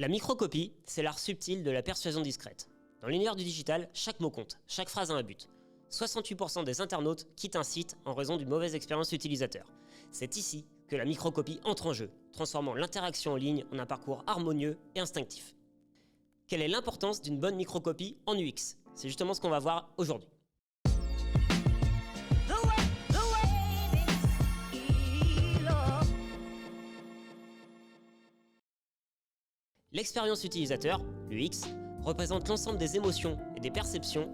La microcopie, c'est l'art subtil de la persuasion discrète. Dans l'univers du digital, chaque mot compte, chaque phrase a un but. 68% des internautes quittent un site en raison d'une mauvaise expérience utilisateur. C'est ici que la microcopie entre en jeu, transformant l'interaction en ligne en un parcours harmonieux et instinctif. Quelle est l'importance d'une bonne microcopie en UX? C'est justement ce qu'on va voir aujourd'hui. L'expérience utilisateur, l'UX, représente l'ensemble des émotions et des perceptions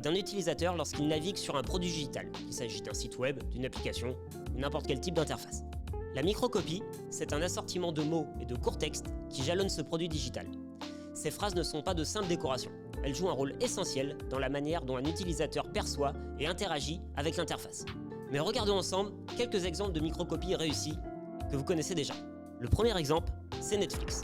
d'un utilisateur lorsqu'il navigue sur un produit digital, qu'il s'agisse d'un site web, d'une application ou n'importe quel type d'interface. La microcopie, c'est un assortiment de mots et de courts textes qui jalonnent ce produit digital. Ces phrases ne sont pas de simples décorations, elles jouent un rôle essentiel dans la manière dont un utilisateur perçoit et interagit avec l'interface. Mais regardons ensemble quelques exemples de microcopie réussies que vous connaissez déjà. Le premier exemple, c'est Netflix.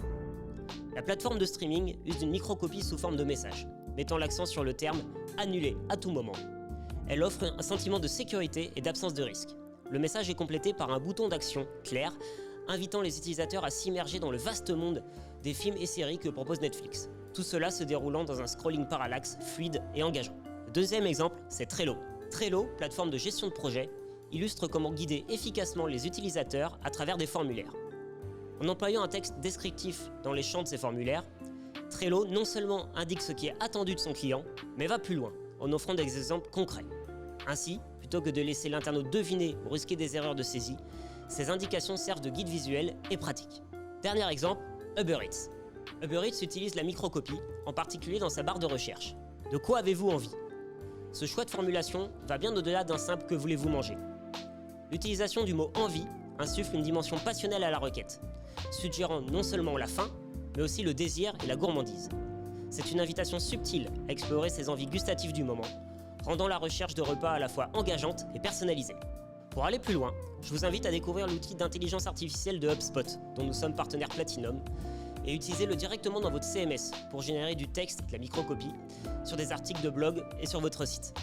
La plateforme de streaming use d'une microcopie sous forme de message, mettant l'accent sur le terme « annuler à tout moment ». Elle offre un sentiment de sécurité et d'absence de risque. Le message est complété par un bouton d'action clair, invitant les utilisateurs à s'immerger dans le vaste monde des films et séries que propose Netflix. Tout cela se déroulant dans un scrolling parallaxe, fluide et engageant. Le deuxième exemple, c'est Trello. Trello, plateforme de gestion de projet, illustre comment guider efficacement les utilisateurs à travers des formulaires. En employant un texte descriptif dans les champs de ces formulaires, Trello non seulement indique ce qui est attendu de son client, mais va plus loin, en offrant des exemples concrets. Ainsi, plutôt que de laisser l'internaute deviner ou risquer des erreurs de saisie, ces indications servent de guide visuel et pratique. Dernier exemple, Uber Eats. Uber Eats utilise la microcopie, en particulier dans sa barre de recherche. De quoi avez-vous envie? Ce choix de formulation va bien au-delà d'un simple « que voulez-vous manger ». L'utilisation du mot « envie » insuffle une dimension passionnelle à la requête, suggérant non seulement la faim, mais aussi le désir et la gourmandise. C'est une invitation subtile à explorer ses envies gustatives du moment, rendant la recherche de repas à la fois engageante et personnalisée. Pour aller plus loin, je vous invite à découvrir l'outil d'intelligence artificielle de HubSpot, dont nous sommes partenaires Platinum, et utilisez-le directement dans votre CMS pour générer du texte et de la microcopie sur des articles de blog et sur votre site.